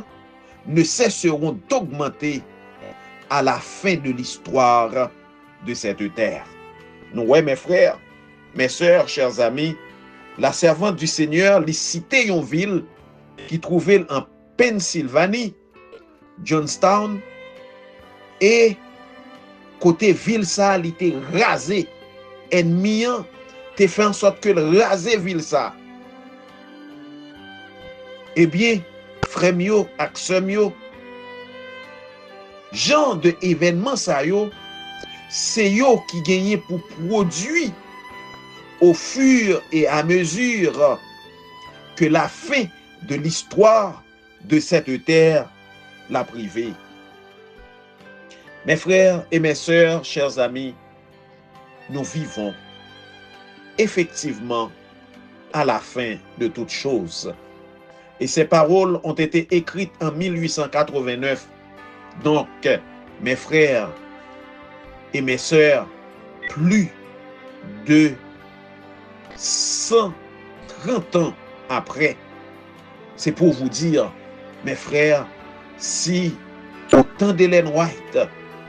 Speaker 1: ne cesseront d'augmenter à la fin de l'histoire de cette terre. Nous, ouais, mes frères, mes sœurs, chers amis, la servante du Seigneur lui citait une ville qui trouvait en Pennsylvanie, Johnstown, et côté ville ça, il était rasé. Ennemi te fait en sorte que le raser ville ça. Eh bien, frère mio, aksem yo, genre de événement ça yo, c'est yo qui gagne pour produire au fur et à mesure que la fin de l'histoire de cette terre l'a privée. Mes frères et mes sœurs, chers amis, nous vivons effectivement à la fin de toutes choses. Et ces paroles ont été écrites en 1889. Donc, mes frères et mes sœurs, plus de 130 ans après, c'est pour vous dire, mes frères, si au temps d'Ellen White,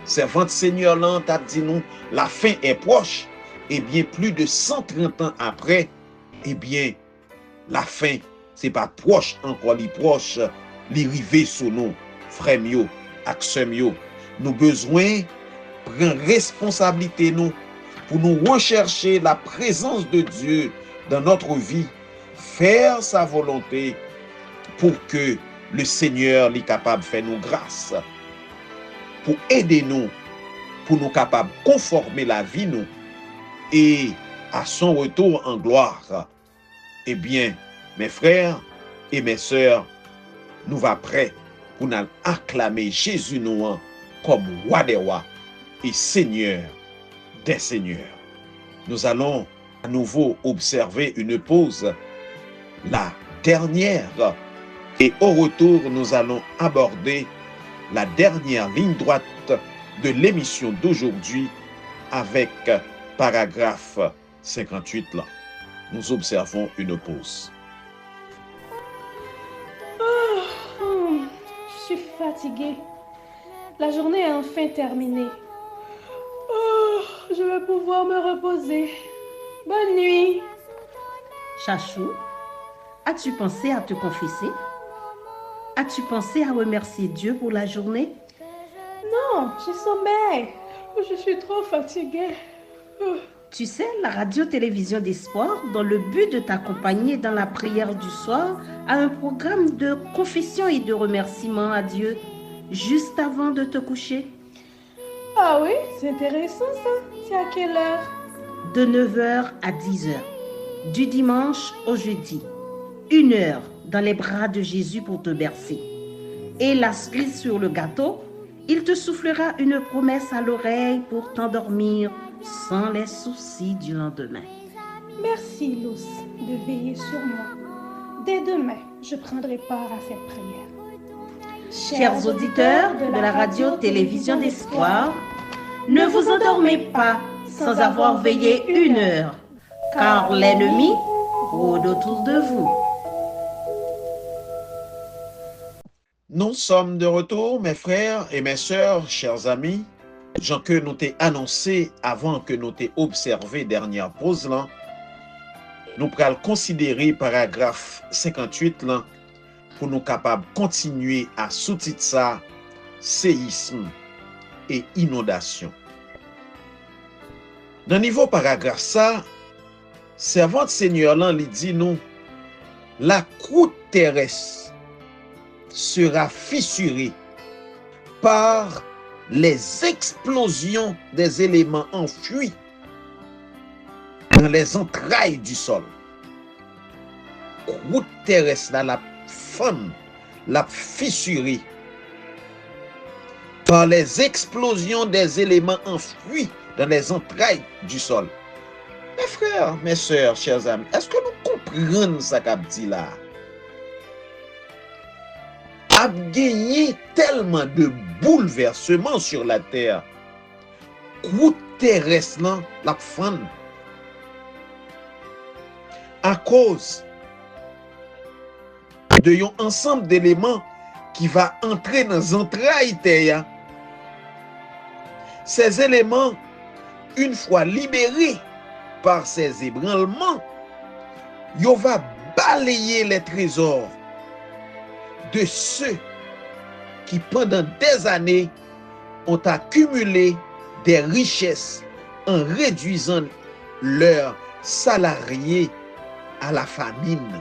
Speaker 1: servante Seigneur Land a dit nous, la fin est proche, et bien plus de 130 ans après, eh bien, la fin, c'est pas proche encore, li proche, li rivé sous nous, frère mio, aksem yo. Nous besoin prendre responsabilité nous pour nous rechercher la présence de Dieu dans notre vie, faire sa volonté pour que le Seigneur est capable de faire nous grâce, pour aider nous, pour nous capables de conformer la vie nous, et à son retour en gloire, eh bien, mes frères et mes sœurs, nous va prêts pour nous acclamer Jésus nous comme roi des rois et Seigneur des seigneurs. Nous allons à nouveau observer une pause, la dernière, et au retour, nous allons aborder la dernière ligne droite de l'émission d'aujourd'hui avec paragraphe 58 là. Nous observons une pause.
Speaker 3: Je suis fatiguée. La journée est enfin terminée. Je vais pouvoir me reposer. Bonne nuit.
Speaker 4: Chachou, as-tu pensé à te confesser? As-tu pensé à remercier Dieu pour la journée?
Speaker 3: Non, je sommeille. Je suis trop fatiguée.
Speaker 4: Tu sais, la radio-télévision d'espoir, dans le but de t'accompagner dans la prière du soir, a un programme de confession et de remerciement à Dieu juste avant de te coucher.
Speaker 3: Ah oui, c'est intéressant ça. C'est à quelle heure?
Speaker 4: De 9h à 10h, du dimanche au jeudi. 1 heure dans les bras de Jésus pour te bercer. Et la cerise sur le gâteau, il te soufflera une promesse à l'oreille pour t'endormir sans les soucis du lendemain.
Speaker 3: Merci, Luce, de veiller sur moi. Dès demain, je prendrai part à cette prière.
Speaker 4: Chers auditeurs de la radio-télévision d'espoir, ne vous endormez pas sans avoir veillé 1 heure, car l'ennemi rôde autour de vous.
Speaker 1: Nous sommes de retour, mes frères et mes sœurs, chers amis. Jean que nous t'ai annoncé avant que nous t'ai observé dernière pause là, nous pourrons considérer paragraphe 58 là, pour nous capables de continuer à sous-titre ça, séisme et inondation. Dans le niveau paragraphe ça, servante Seigneur là, il dit nous, la croûte terrestre sera fissurée par les explosions des éléments enfouis dans les entrailles du sol. Croûte terrestre là, la femme, la fissurée par les explosions des éléments enfouis dans les entrailles du sol. Mes frères, mes sœurs, chers amis, est-ce que nous comprenons ça qu'a dit là? A gagné tellement de bouleversements sur la terre. Croûte terrestre là, la femme, à cause de un ensemble d'éléments qui va entrer dans les entrailles terre. Ces éléments, une fois libérés par ces ébranlements, ils vont balayer les trésors de ceux qui pendant des années ont accumulé des richesses en réduisant leurs salariés à la famine.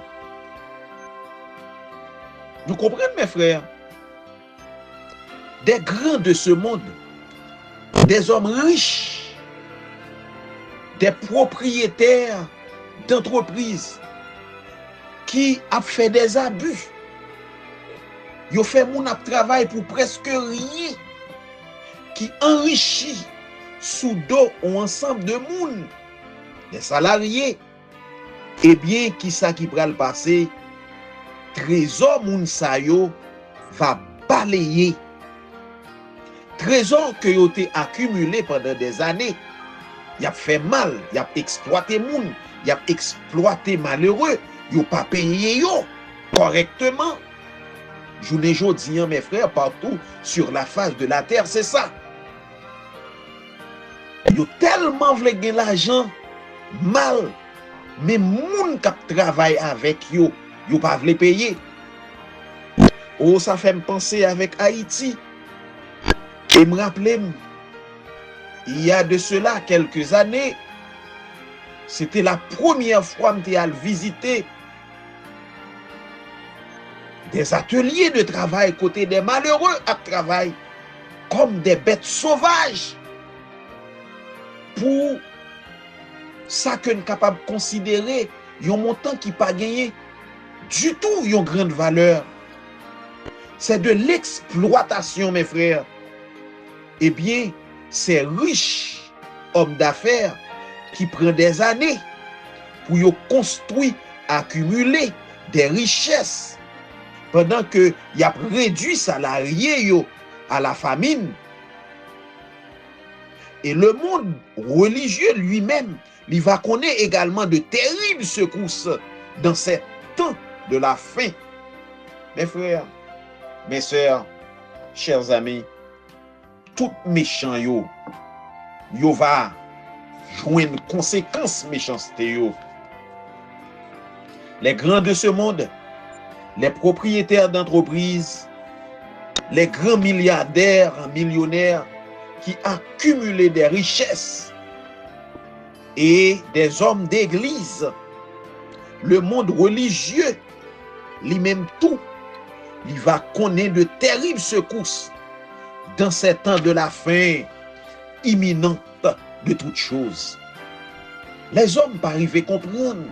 Speaker 1: Nous comprenons, mes frères? Des grands de ce monde, des hommes riches, des propriétaires d'entreprises qui ont fait des abus. Ils ont fait mon travail pour presque rien, qui enrichit sous dos un ensemble de monde, des salariés. Eh bien, qui ça qui va le passer? Trésor moun sa yo va balayer. Trésor que yo te accumulé pendant des années. Y a fait mal, y a exploité moun, y a exploité malheureux, yo pas payé yo correctement. Journée jodi, mes frères, partout sur la face de la terre, c'est ça. Yo tellement vle gen l'argent mal, mais moun k'ap travaille avec yo, yo pas vle payer. Oh, ça fait me penser avec Haïti. Et me rappeler, il y a de cela quelques années, c'était la première fois que j'étais allé visiter des ateliers de travail côté des malheureux à travail comme des bêtes sauvages. Pour ça que nous sommes capables de considérer un montant qui n'a pas gagné du tout une grande valeur. C'est de l'exploitation, mes frères. Eh bien, ces riches hommes d'affaires qui prennent des années pour construire, accumuler des richesses pendant que y a réduit salariés à la famine. Et le monde religieux lui-même, il va connaître également de terribles secousses dans ces temps de la faim. Mes frères, mes sœurs, chers amis, tout méchant yo va joindre conséquences méchanceté yo. Les grands de ce monde, les propriétaires d'entreprises, les grands milliardaires, millionnaires qui accumulent des richesses et des hommes d'église, le monde religieux, lui-même tout, il va connaître de terribles secousses dans ces temps de la fin imminente de toutes choses. Les hommes pas arriver à comprendre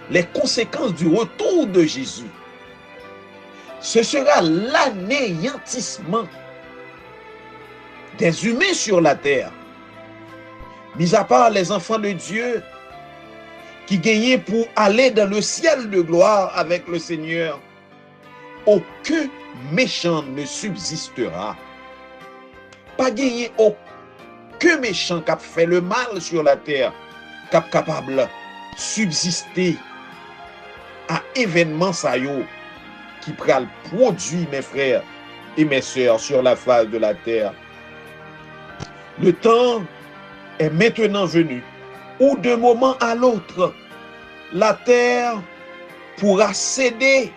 Speaker 1: les conséquences du retour de Jésus. Ce sera l'anéantissement des humains sur la terre, mis à part les enfants de Dieu qui gagnaient pour aller dans le ciel de gloire avec le Seigneur. Aucun méchant ne subsistera. Pas gagner aucun méchant qui a fait le mal sur la terre, qui est capable de subsister à événements ça yo qui pral produit, mes frères et mes sœurs, sur la face de la terre. Le temps est maintenant venu où d'un moment à l'autre, la terre pourra céder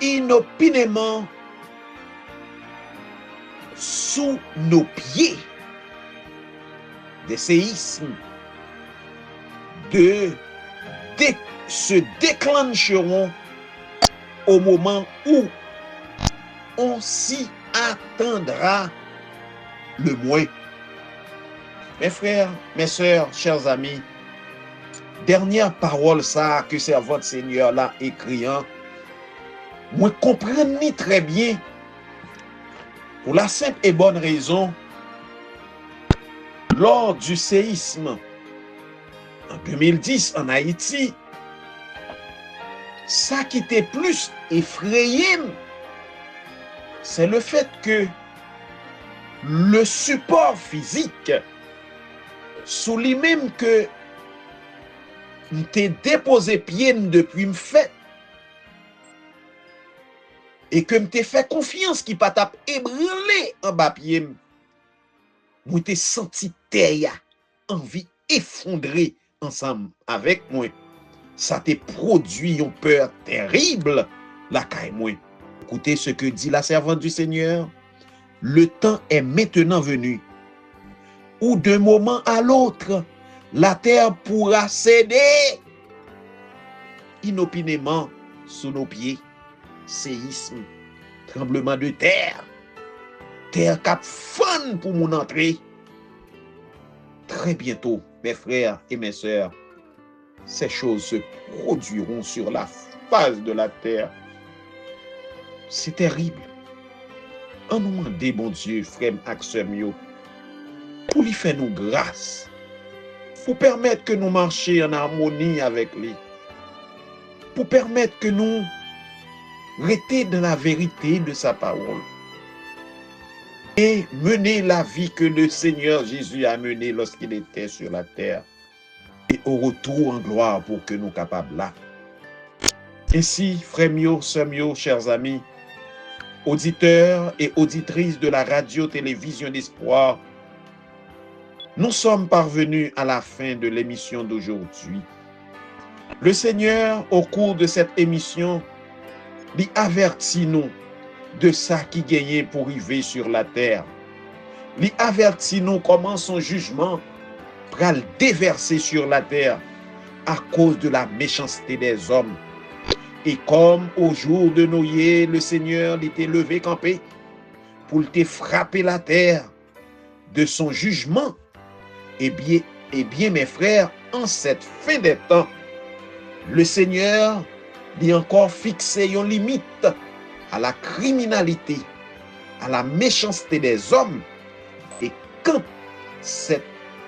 Speaker 1: inopinément sous nos pieds. des séismes se déclencheront au moment où on s'y attendra le moins. Mes frères, mes sœurs, chers amis, dernière parole ça que servant Seigneur là écriant, moi comprends ni très bien pour la simple et bonne raison, lors du séisme en 2010 en Haïti, ça qui était plus effrayé, c'est le fait que le support physique, sous lui-même que m'était déposé pied depuis m'fait, et que m'était fait confiance qui pas tap ébranlé en bas pied, m'était senti terre, envie effondrée ensemble avec moi. Ça t'a produit une peur terrible, la caille moi. Écoutez ce que dit la servante du Seigneur. Le temps est maintenant venu où d'un moment à l'autre, la terre pourra céder inopinément sous nos pieds. Séisme, tremblement de terre cap fan pour mon entrée. Très bientôt, mes frères et mes sœurs, ces choses se produiront sur la face de la terre. C'est terrible. On nous demande, bon Dieu, frère Axemio, pour lui faire nous grâce, pour permettre que nous marchions en harmonie avec lui, pour permettre que nous restions dans la vérité de sa parole et mener la vie que le Seigneur Jésus a menée lorsqu'il était sur la terre et au retour en gloire pour que nous capables là. Ainsi, frères mio, sœurs mio, chers amis, auditeurs et auditrices de la radio-télévision d'Espoir, nous sommes parvenus à la fin de l'émission d'aujourd'hui. Le Seigneur, au cours de cette émission, lui avertit nous de ça qui gagnait pour arriver sur la terre. Lui avertit nous comment son jugement pral déverser sur la terre à cause de la méchanceté des hommes. Et comme au jour de Noé, le Seigneur l'était levé campé pour te frapper la terre de son jugement, eh bien, mes frères, en cette fin des temps, le Seigneur lui encore fixé une limite à la criminalité, à la méchanceté des hommes. Et quand cette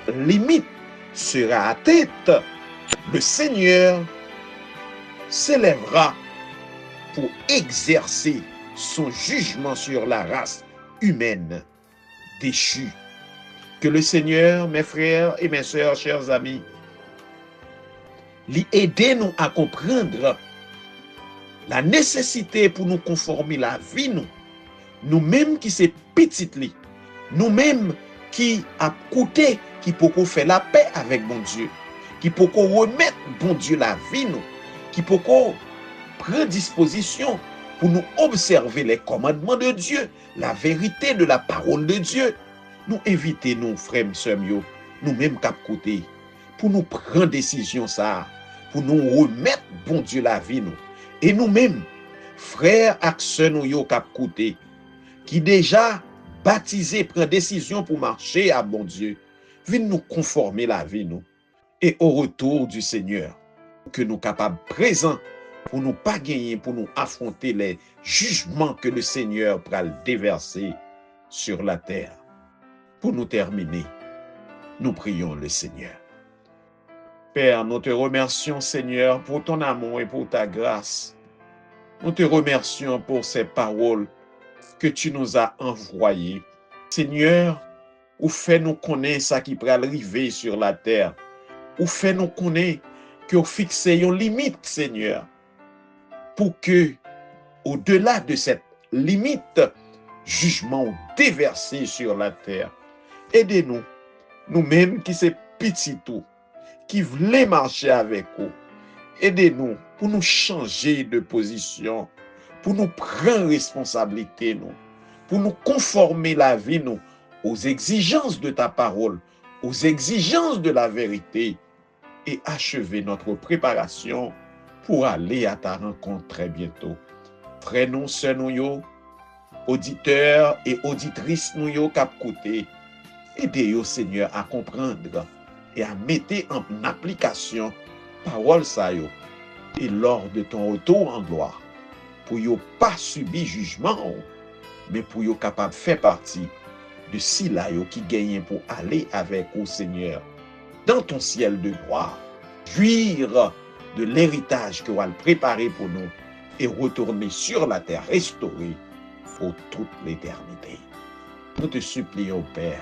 Speaker 1: limite sera atteinte, le Seigneur s'élèvera pour exercer son jugement sur la race humaine déchue. Que le Seigneur, mes frères et mes sœurs, chers amis, lui aide nous à comprendre la nécessité pour nous conformer la vie, nous-mêmes qui c'est petit, nous-mêmes qui a coûté, qui pouvons faire la paix avec bon Dieu, qui pouvons remettre bon Dieu la vie, qui pouvons prendre disposition pour nous observer les commandements de Dieu, la vérité de la parole de Dieu. Nous invitons nos frères et sœurs, nous-mêmes cap côté, pour nous prendre décision ça, pour nous remettre bon Dieu la vie, et nous-mêmes, frères et sœurs nous cap côté, qui déjà baptisés, prend décision pour marcher à bon Dieu, viennent nous conformer la vie, et au retour du Seigneur, que nous capables présents pour nous pas gagner, pour nous affronter les jugements que le Seigneur va déverser sur la terre. Pour nous terminer, nous prions le Seigneur. Père, nous te remercions, Seigneur, pour ton amour et pour ta grâce. Nous te remercions pour ces paroles que tu nous as envoyées. Seigneur, ou fait nous connaître ça qui peut arriver sur la terre. Ou fait nous connaître que vous fixez une limite, Seigneur, pour que, au-delà de cette limite, jugement déversé sur la terre. Aidez-nous, nous-mêmes qui sommes petits tout, qui voulons marcher avec vous. Aidez-nous pour nous changer de position, pour nous prendre responsabilité, pour nous conformer la vie aux exigences de ta parole, aux exigences de la vérité et achever notre préparation pour aller à ta rencontre très bientôt. Frères nous, sœurs nous yo, auditeurs et auditrices nous yo k'ap koute, aidez yo Seigneur à comprendre et à mettre en application parole sa yo et lors de ton retour en gloire pour yo pas subir jugement mais pour yo capable faire partie de si la yo qui gagne pour aller avec au Seigneur dans ton ciel de gloire, jouir de l'héritage que tu as préparé pour nous et retourner sur la terre restaurée pour toute l'éternité. Nous te supplions, Père,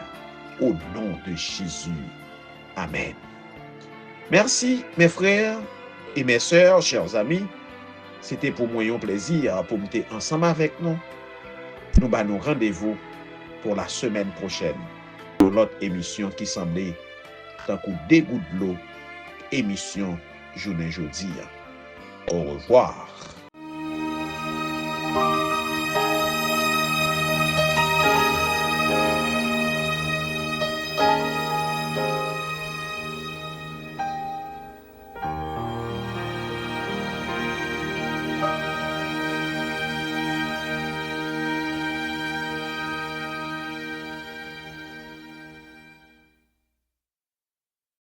Speaker 1: au nom de Jésus. Amen. Merci, mes frères et mes sœurs, chers amis. C'était pour moi un plaisir pour être ensemble avec nous. Nous avons rendez-vous pour la semaine prochaine pour l'autre émission qui semblait tant que des gouttes de l'eau, émission Journée Jeudi. Au revoir.